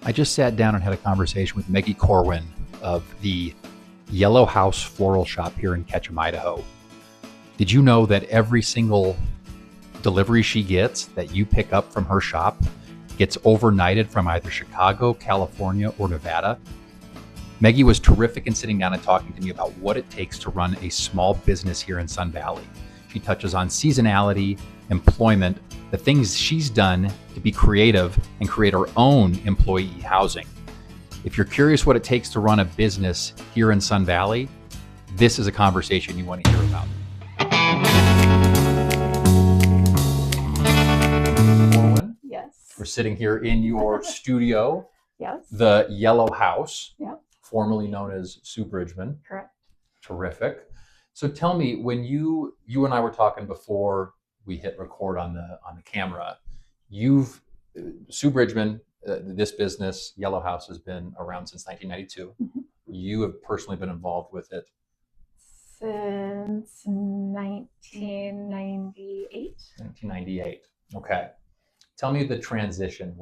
I just sat down and had a conversation with Meggi Corwin of the Yellow House Floral shop here in Ketchum, Idaho. Did you know that every single delivery she gets that you pick up from her shop gets overnighted from either Chicago, California, or Nevada? Meggi was terrific in sitting down and talking to me about what it takes to run a small business here in Sun Valley. She touches on seasonality, employment, the things she's done to be creative and create her own employee housing. If you're curious what it takes to run a business here in Sun Valley, this is a conversation you want to hear about. Corwin, yes. we're sitting here in your studio, Yes. the Yellow House, Yep. formerly known as Sue Bridgeman. Correct. Terrific. So tell me, when you and I were talking before we hit record on the camera, Sue Bridgeman, this business, Yellow House, has been around since 1992. Mm-hmm. You have personally been involved with it Since 1998. 1998. Okay. Tell me the transition.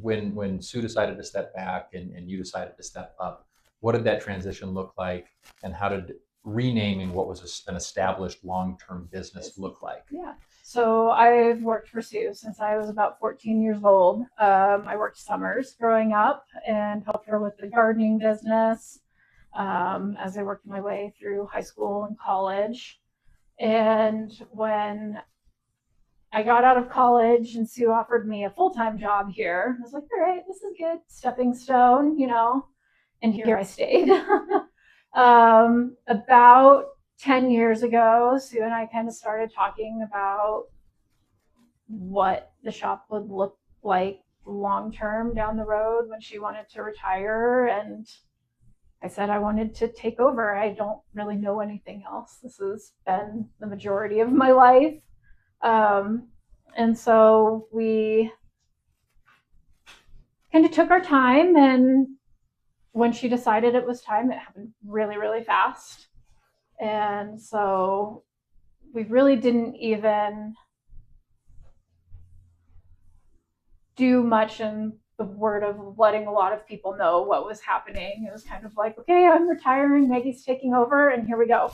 When Sue decided to step back and you decided to step up, what did that transition look like, and how did renaming what was an established long-term business look like? Yeah. So I've worked for Sue since I was about 14 years old. I worked summers growing up and helped her with the gardening business as I worked my way through high school and college. And when I got out of college and Sue offered me a full-time job here, I was like, all right, this is good, stepping stone, and here I stayed. About 10 years ago, Sue and I kind of started talking about what the shop would look like long-term down the road when she wanted to retire. And I said I wanted to take over. I don't really know anything else. This has been the majority of my life. And so we kind of took our time, and when she decided it was time, it happened really, really fast. And so we really didn't even do much in the word of letting a lot of people know what was happening. It was kind of like, okay, I'm retiring, Meggi's taking over, and here we go.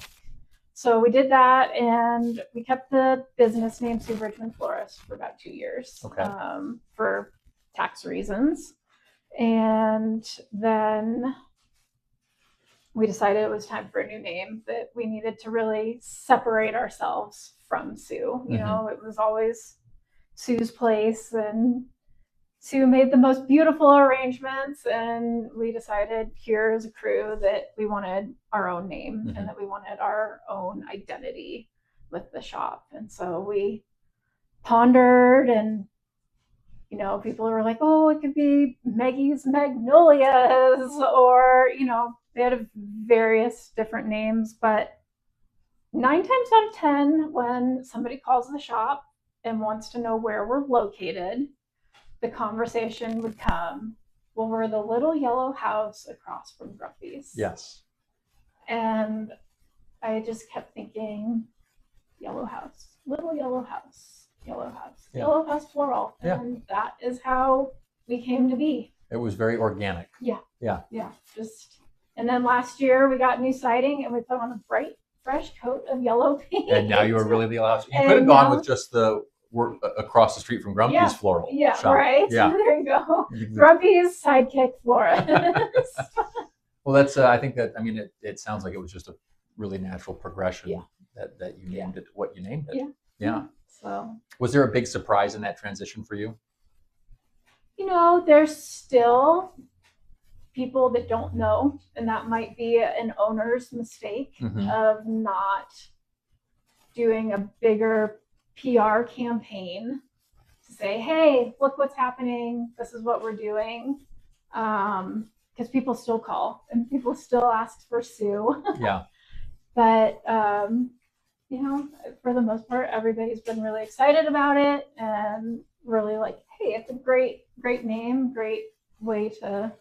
So we did that, and we kept the business name Sue Bridgeman Florist for about 2 years, Okay. For tax reasons. And then we decided it was time for a new name, that we needed to really separate ourselves from Sue. You know, it was always Sue's place, and Sue made the most beautiful arrangements, and we decided here as a crew that we wanted our own name and that we wanted our own identity with the shop. And so we pondered, and people were like, oh, it could be Meggi's Magnolias, or they had various different names. But 9 times out of 10, when somebody calls the shop and wants to know where we're located, the conversation would come, well, we're the little yellow house across from Grumpy's. Yes. And I just kept thinking, Yellow House, little yellow house, Yellow House, Yeah. Yellow House Floral. Yeah. And that is how we came to be. It was very organic. Yeah. Yeah. Yeah. And then last year we got new siding, and we put on a bright, fresh coat of yellow paint. And now you are really the Yellow House. You And could have gone now- with just we're across the street from Grumpy's Floral Yeah, shop. right. Yeah. There you go. Grumpy's sidekick florist. Well, that's, I think that, it sounds like it was just a really natural progression that you named it what you named it. Yeah. So, Was there a big surprise in that transition for you? there's still people that don't know, and that might be an owner's mistake of not doing a bigger PR campaign to say, hey, look what's happening. This is what we're doing. Because people still call and people still ask for Sue. Yeah. But, for the most part, everybody's been really excited about it and really like, hey, it's a great, great name, great way to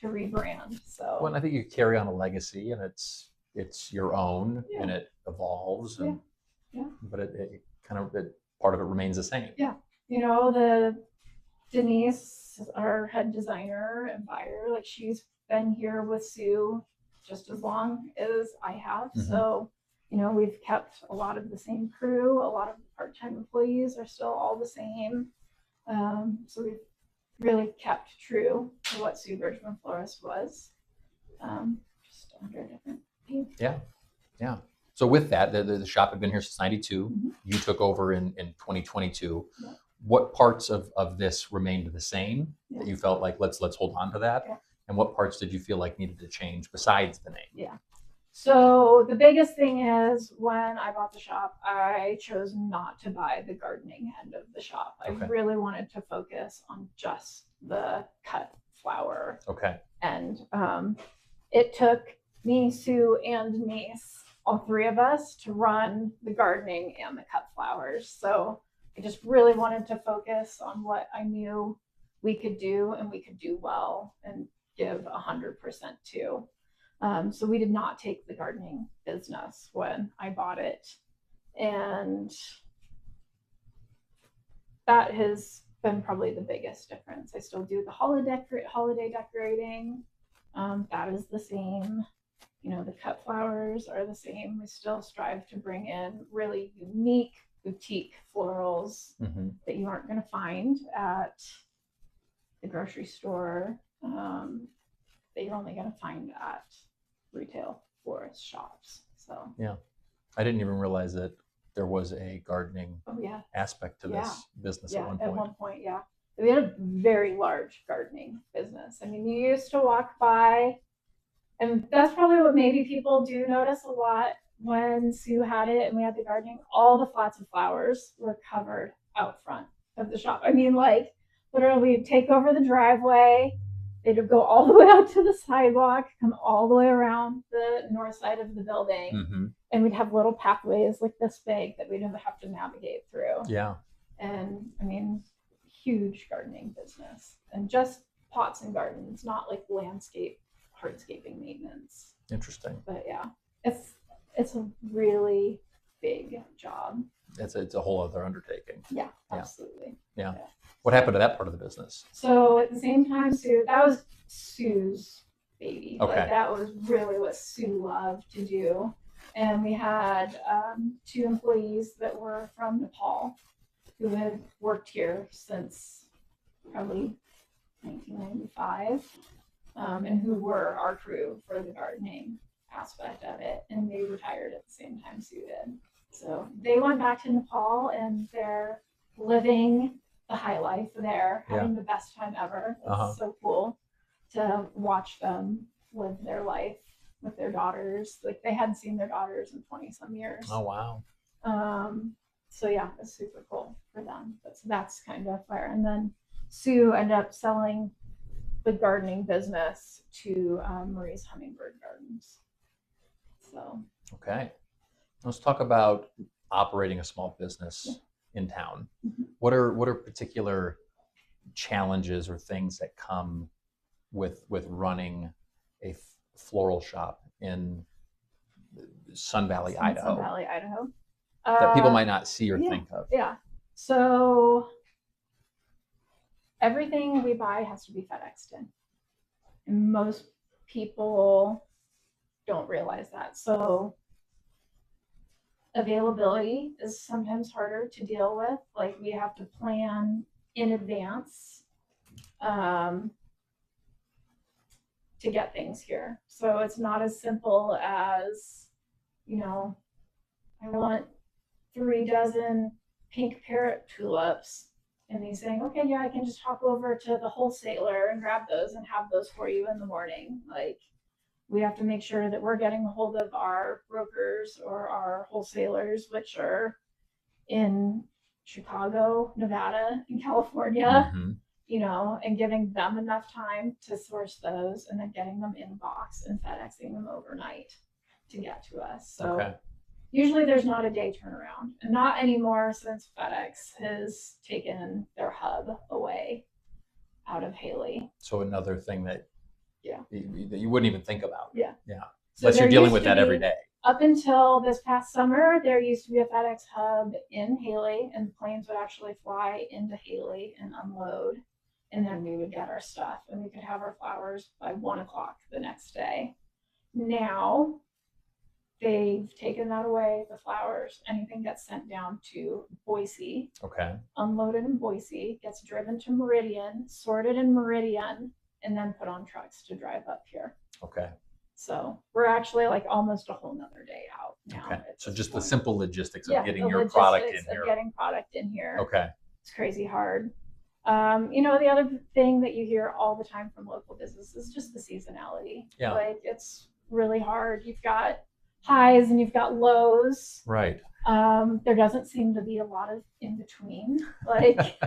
rebrand. So, Well, and I think you carry on a legacy, and it's your own, and it evolves, and but it part of it remains the same. Yeah. The Denise is our head designer and buyer. Like, she's been here with Sue just as long as I have. Mhm. So, we've kept a lot of the same crew. A lot of the part-time employees are still all the same. So we've really kept true to what Sue Bridgeman Florist was, just under a different name. Yeah. So with that, the shop had been here since '92. Mhm. You took over in 2022. Yeah. What parts of this remained the same Yeah. that you felt like let's hold on to that? Yeah. And what parts did you feel like needed to change besides the name? Yeah. So the biggest thing is, when I bought the shop, I chose not to buy the gardening end of the shop. Okay. I really wanted to focus on just the cut flower. Okay. And it took me, Sue, and niece, all three of us, to run the gardening and the cut flowers. So I just really wanted to focus on what I knew we could do and we could do well and give 100% to. So we did not take the gardening business when I bought it. And that has been probably the biggest difference. I still do the holiday decorating. That is the same. The cut flowers are the same. We still strive to bring in really unique boutique florals Mm-hmm. that you aren't going to find at the grocery store, that you're only going to find at retail florist shops. So Yeah, I didn't even realize that there was a gardening aspect to this business at one point. At one point, yeah. We had a very large gardening business. I mean, you used to walk by, and that's probably what maybe people do notice a lot when Sue had it and we had the gardening. All the flats of flowers were covered out front of the shop. I mean, like, literally, we'd take over the driveway. They'd go all the way out to the sidewalk, come all the way around the north side of the building, Mm-hmm. and we'd have little pathways like this big that we'd have to navigate through. Yeah. And I mean, huge gardening business, and just pots and gardens, not like landscape, hardscaping maintenance. Interesting. But yeah, it's a really big job. It's a whole other undertaking. Yeah, absolutely. Yeah. What happened to that part of the business? So at the same time, that was Sue's baby. Okay. Like, that was really what Sue loved to do. And we had 2 employees that were from Nepal who had worked here since probably 1995, and who were our crew for the gardening aspect of it. And they retired at the same time Sue did. So they went back to Nepal, and they're living the high life there, having the best time ever. It's so cool to watch them live their life with their daughters. Like, they hadn't seen their daughters in 20 some years. Oh, wow. So yeah, it's super cool for them. That's kind of fire. And then Sue ended up selling the gardening business to Marie's Hummingbird Gardens. So. Okay. Let's talk about operating a small business in town. Mm-hmm. What are particular challenges or things that come with running a floral shop in Sun Valley, Idaho? Sun Valley, Idaho. That people might not see or think of. Yeah. So everything we buy has to be FedExed in. And most people don't realize that. So availability is sometimes harder to deal with. Like, we have to plan in advance to get things here. So it's not as simple as, I want 3 dozen pink parrot tulips, and he's saying, okay, yeah, I can just hop over to the wholesaler and grab those and have those for you in the morning. Like, we have to make sure that we're getting a hold of our brokers or our wholesalers, which are in Chicago, Nevada, and California, and giving them enough time to source those, and then getting them in box and FedExing them overnight to get to us. So usually there's not a day turnaround, and not anymore, since FedEx has taken their hub away out of Hailey. So another thing that you wouldn't even think about. Yeah. So unless you're dealing with that every day. Up until this past summer, there used to be a FedEx hub in Hailey, and planes would actually fly into Hailey and unload. and then we would get our stuff and we could have our flowers by 1 o'clock the next day. Now they've taken that away, the flowers. Anything gets sent down to Boise, Okay. unloaded in Boise, gets driven to Meridian, sorted in Meridian, and then put on trucks to drive up here. Okay. So we're actually like almost a whole nother day out now. Okay. So just the simple logistics of getting the your product in logistics of here. getting product in here. Okay. It's crazy hard. The other thing that you hear all the time from local businesses is just the seasonality. Yeah. Like it's really hard. You've got highs and you've got lows. Right. There doesn't seem to be a lot of in between. Like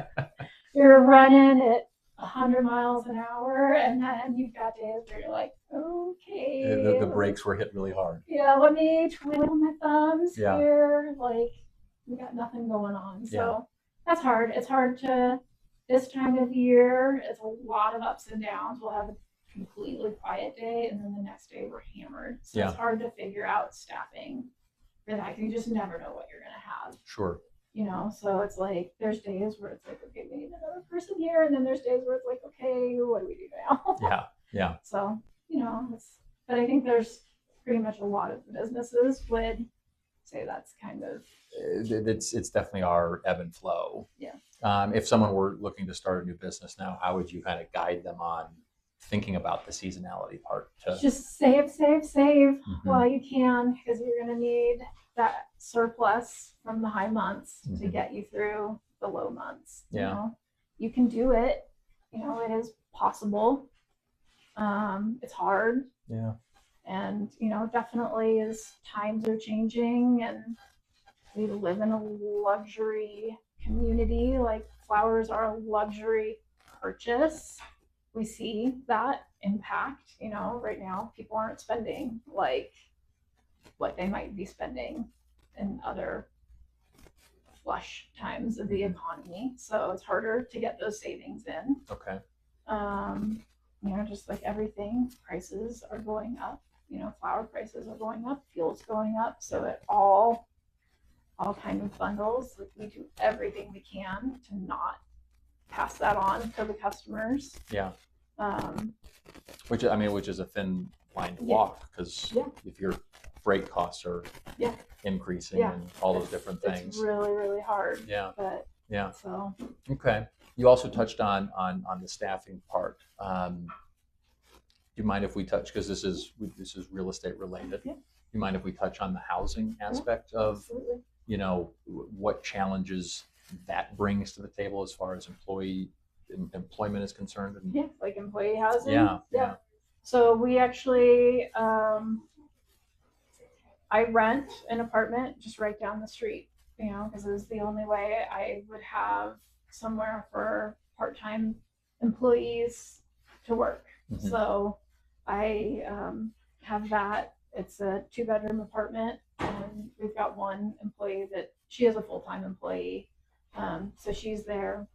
you're running at 100 miles an hour, and then you've got days where you're like, okay. The brakes were hit really hard. Yeah, let me twiddle my thumbs Yeah. here. Like we got nothing going on. So that's hard. It's hard to this time of year. It's a lot of ups and downs. We'll have a completely quiet day, and then the next day we're hammered. So it's hard to figure out staffing for that. You just never know what you're gonna have. Sure. So it's like there's days where it's like, okay, we need another person here, and then there's days where it's like, okay, what do we do now? Yeah. Yeah. So but I think there's pretty much a lot of the businesses would say that's kind of it's definitely our ebb and flow. Yeah. If someone were looking to start a new business now, how would you kind of guide them on thinking about the seasonality part? Just save while you can, because you're going to need that surplus from the high months to get you through the low months. You can do it. It is possible. It's hard. Yeah. And definitely as times are changing and we live in a luxury community, like flowers are a luxury purchase. We see that impact. Right now people aren't spending like what they might be spending in other flush times of the economy. So it's harder to get those savings in. Okay. Just like everything, prices are going up. Flower prices are going up, fuel's going up. So it all kind of bundles. Like we do everything we can to not pass that on to the customers. Yeah. Which is a thin line to walk, because if your freight costs are increasing and all those different things, it's really, really hard. Yeah. But so okay. You also touched on the staffing part. Do you mind if we touch, because this is real estate related? Yeah. Do you mind if we touch on the housing aspect of absolutely. What challenges that brings to the table as far as employment is concerned? Like employee housing. Yeah. So we actually, I rent an apartment just right down the street, because it was the only way I would have somewhere for part-time employees to work. Mm-hmm. So I have that. It's a 2-bedroom apartment, and we've got one employee that she is a full-time employee. So she's there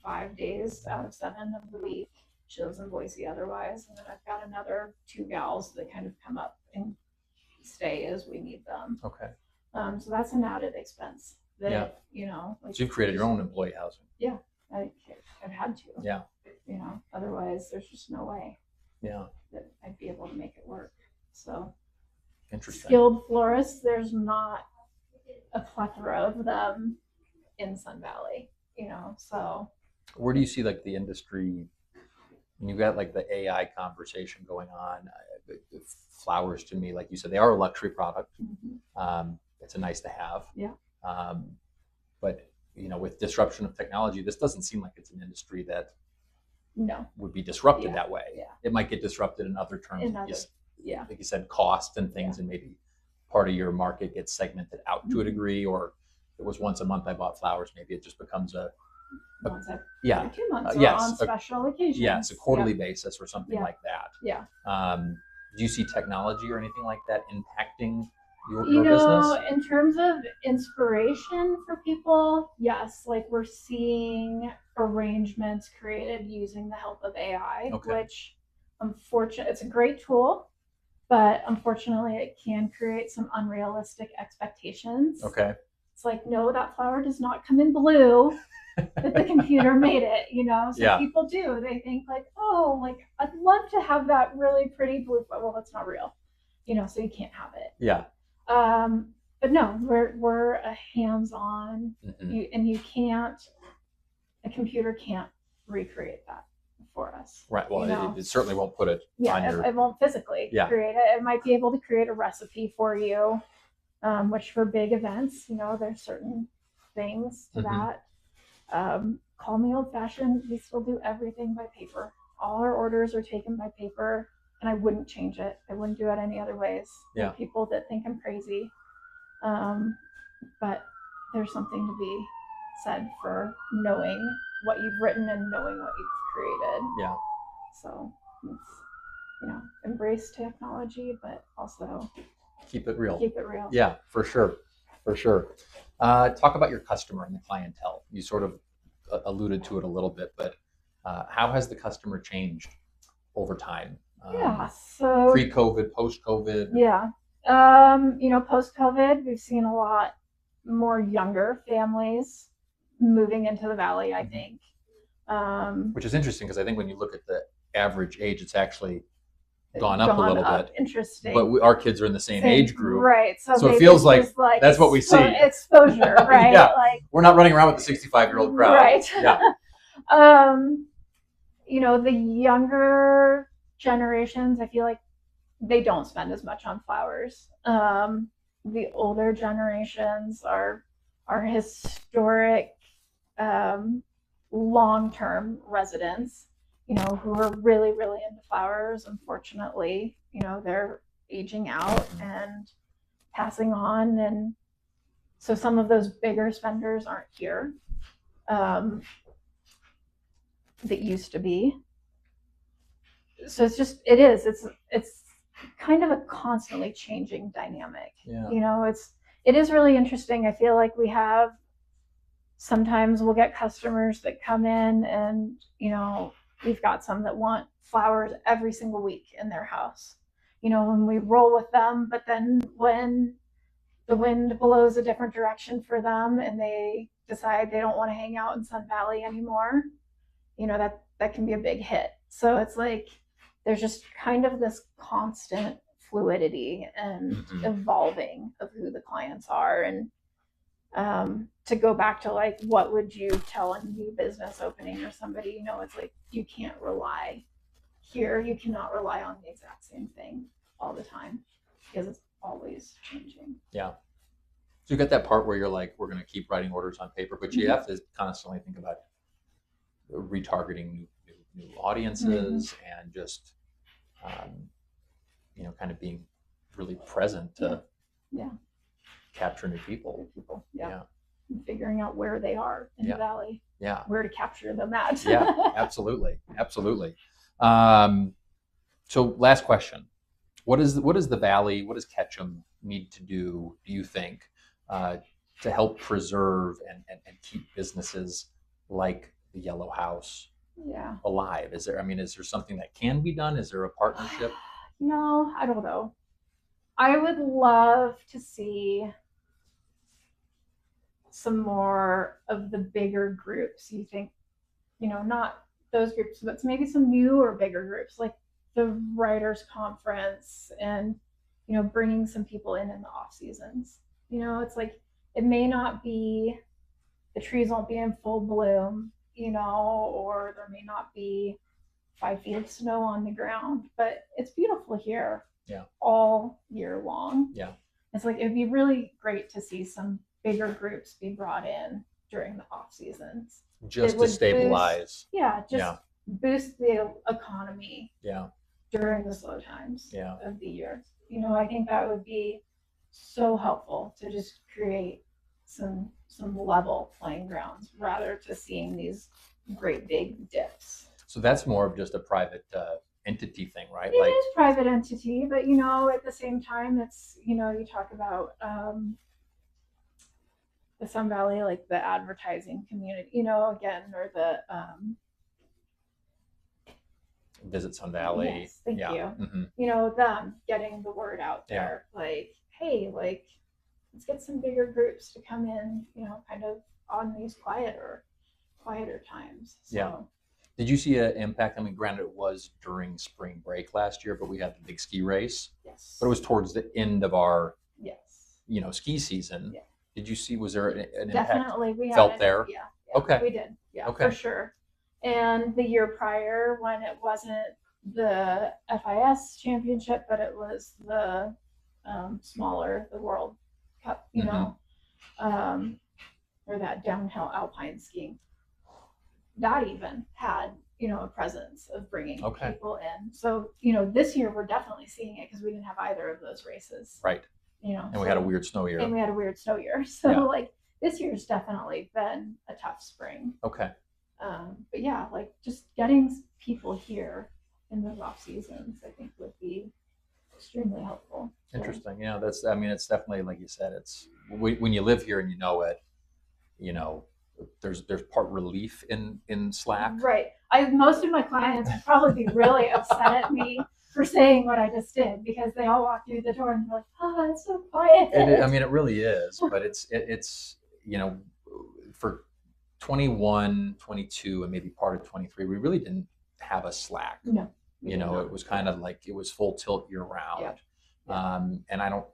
5 days out of 7 of the week. She lives in Boise otherwise. And then I've got another 2 gals that kind of come up and stay as we need them. Okay. So that's an added expense that, so you've created your own employee housing. Yeah. I've had to. Yeah. Otherwise there's just no way. Yeah. That I'd be able to make it work. So interesting. Skilled florists, there's not a plethora of them in Sun Valley, so. Where do you see like the industry, when you've got like the AI conversation going on? Flowers, to me, like you said, they are a luxury product. Mm-hmm. It's a nice to have. Yeah. But with disruption of technology, this doesn't seem like it's an industry that would be disrupted that way. Yeah. It might get disrupted in other terms. Like you said, cost and things, and maybe part of your market gets segmented out to a degree, or if it was once a month I bought flowers, maybe it just becomes once every 2 months, or on special occasions. Yes, a quarterly basis or something like that. Yeah. Do you see technology or anything like that impacting your business? In terms of inspiration for people, yes, like we're seeing arrangements created using the help of AI, which unfortunately, it's a great tool, but unfortunately it can create some unrealistic expectations. Okay. It's like, no, that flower does not come in blue. That the computer made it, So people do. They think like, oh, like I'd love to have that really pretty blue flower. Well, that's not real, so you can't have it. Yeah. But no, we're a hands-on, and you can't. A computer can't recreate that for us. Right. Well, it certainly won't put it on your... it won't physically create it. It might be able to create a recipe for you, which for big events, there's certain things to that. Call me old-fashioned. We still do everything by paper. All our orders are taken by paper, and I wouldn't change it. I wouldn't do it any other ways. Yeah. There are people that think I'm crazy, but there's something to be said for knowing what you've written and knowing what you've created. Yeah. So it's, embrace technology, but also keep it real. Keep it real. Yeah, for sure. For sure. Talk about your customer and the clientele. You sort of alluded to it a little bit, but how has the customer changed over time? So pre-COVID, post-COVID. Yeah. Post-COVID, we've seen a lot more younger families moving into the valley, I think. Which is interesting because I think when you look at the average age, it's actually gone up a little bit. Interesting. But our kids are in the same age group. Right. So it feels like that's what we see. Exposure, right? Yeah. Like, we're not running around with the 65-year-old crowd. Right. Yeah. The younger generations, I feel like they don't spend as much on flowers. The older generations are historic, long-term residents, who are really, really into flowers. Unfortunately, they're aging out and passing on. And so some of those bigger spenders aren't here, that used to be. So it's kind of a constantly changing dynamic. Yeah. It is really interesting. I feel like sometimes we'll get customers that come in and, we've got some that want flowers every single week in their house, when we roll with them. But then when the wind blows a different direction for them and they decide they don't want to hang out in Sun Valley anymore, that can be a big hit. So it's like, there's just kind of this constant fluidity and evolving of who the clients are. And to go back to like, what would you tell a new business opening or somebody, it's like, you can't rely here. You cannot rely on the exact same thing all the time because it's always changing. Yeah. So you got that part where you're like, we're going to keep writing orders on paper, but you have to constantly think about retargeting new audiences and just, kind of being really present to capture new people. Yeah. And figuring out where they are in the valley. Yeah. Where to capture them at. Yeah, absolutely. Absolutely. So last question. What is the valley, what does Ketchum need to do you think, to help preserve and keep businesses like the Yellow House alive? Is there something that can be done? Is there a partnership? No, I don't know. I would love to see some more of the bigger groups. You think, not those groups, but maybe some new or bigger groups like the writers conference and, bringing some people in the off seasons. It's like, it may not be, the trees won't be in full bloom, or there may not be 5 feet of snow on the ground, but it's beautiful here all year long. Yeah. It's like, it'd be really great to see some bigger groups be brought in during the off seasons. Just to stabilize. Boost the economy during the slow times of the year. I think that would be so helpful to just create some level playing grounds rather to seeing these great big dips. So that's more of just a private entity thing, right? It is private entity, but at the same time, it's you talk about the Sun Valley, like the advertising community, again, or the Visit Sun Valley. Yes, thank you. Mm-hmm. Them getting the word out there, like, hey, like, let's get some bigger groups to come in, kind of on these quieter times. So, yeah. Did you see an impact? I mean, granted, it was during spring break last year, but we had the big ski race. yes. But it was towards the end of our, yes. ski season. Yeah. Did you see? Was there an impact Definitely, we felt had there? Yeah. Okay. We did. Yeah, Okay. for sure. And the year prior, when it wasn't the FIS championship, but it was the smaller, the World Cup, or that downhill alpine skiing, that even had, a presence of bringing Okay. people in. So, this year we're definitely seeing it because we didn't have either of those races. Right. And we had a weird snow year. And we had a weird snow year. So, Yeah. like, this year's definitely been a tough spring. Okay. But yeah, like, just getting people here in those off seasons, I think, would be extremely helpful. So, Interesting. Yeah, it's definitely, like you said, it's when you live here and you know it, there's part relief in slack. right. Most of my clients would probably be really upset at me for saying what I just did, because they all walk through the door and they're like, oh, it's so quiet. It really is, but it's for 21, 22, and maybe part of 23, we really didn't have a slack. No. It was kind of like it was full tilt year round. Yeah. And I don't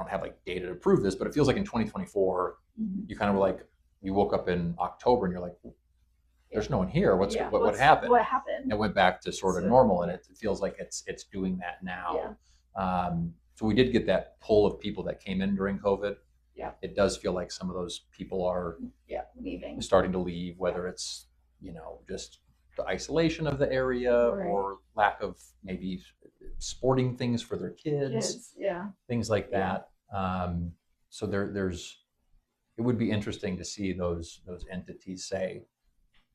have like data to prove this, but it feels like in 2024, you kind of were like, you woke up in October and you're like, there's no one here. What happened? What happened? It went back to sort of normal, and it feels like it's doing that now. Yeah. So we did get that pull of people that came in during COVID. Yeah. It does feel like some of those people are leaving, starting to leave, whether it's, just the isolation of the area, right, or lack of maybe sporting things for their kids. Yeah. Things like that. So it would be interesting to see those entities say,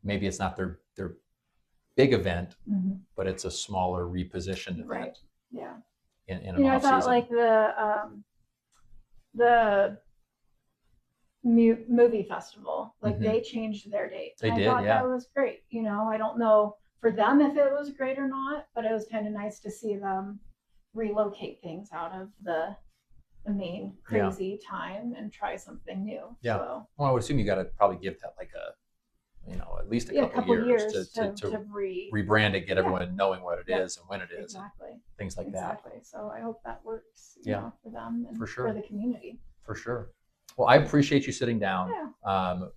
maybe it's not their big event, but it's a smaller repositioned event. Right. Yeah. In an off I thought season. like the movie festival, like they changed their dates. They I did, thought yeah. that was great. I don't know for them if it was great or not, but it was kind of nice to see them relocate things out of the main crazy time and try something new. Yeah. So, well, I would assume you got to probably give that like at least a couple years to rebrand it, get everyone knowing what it is and when it is. Exactly. Things like exactly. So I hope that works for them and for sure, for the community. For sure. Well, I appreciate you sitting down. Yeah.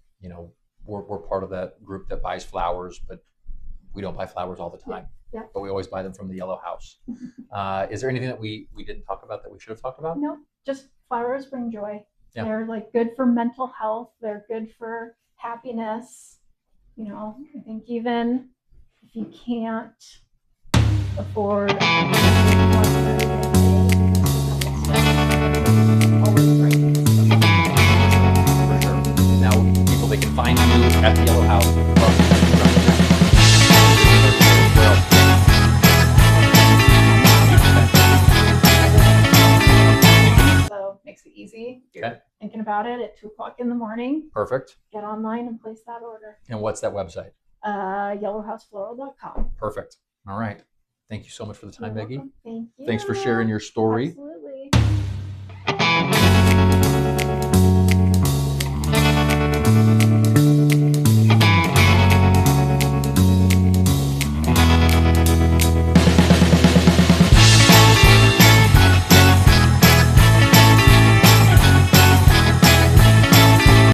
We're part of that group that buys flowers, but we don't buy flowers all the time. Yeah. But we always buy them from the Yellow House. Is there anything that we didn't talk about that we should have talked about? No, just flowers bring joy. Yeah. They're like good for mental health. They're good for happiness. I think even if you can't afford For sure. Now, people, they can find you at the Yellow House. So makes it easy. Okay. Thinking about it at 2:00 in the morning. Perfect. Get online and place that order. And what's that website? YellowHouseFloral.com. Perfect. All right. Thank you so much for the time, Meggi. Thank you. Thanks for sharing your story. Absolutely.